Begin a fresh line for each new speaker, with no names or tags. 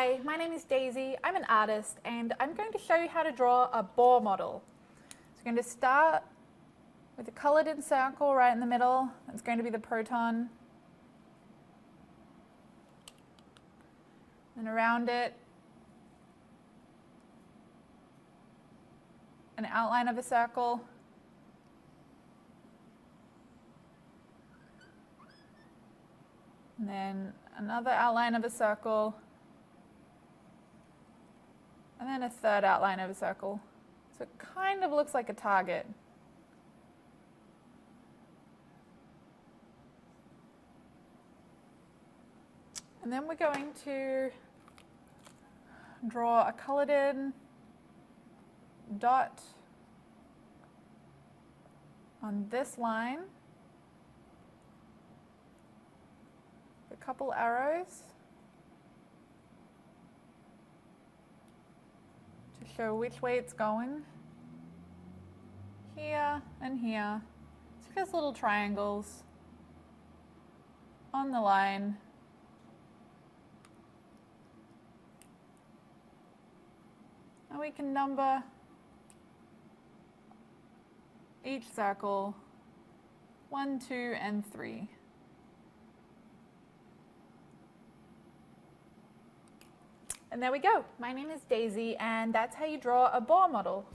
Hi, my name is Daisy. I'm an artist and I'm going to show you how to draw a Bohr model. So I'm going to start with a colored in circle right in the middle. That's going to be the proton. And around it, an outline of a circle. And then another outline of a circle. And then a third outline of a circle. So it kind of looks like a target. And then we're going to draw a colored in dot on this line. A couple arrows to show which way it's going. Here and here. So just little triangles on the line. And we can number each circle 1, 2, and 3. And there we go. My name is Daisy, and that's how you draw a Bohr model.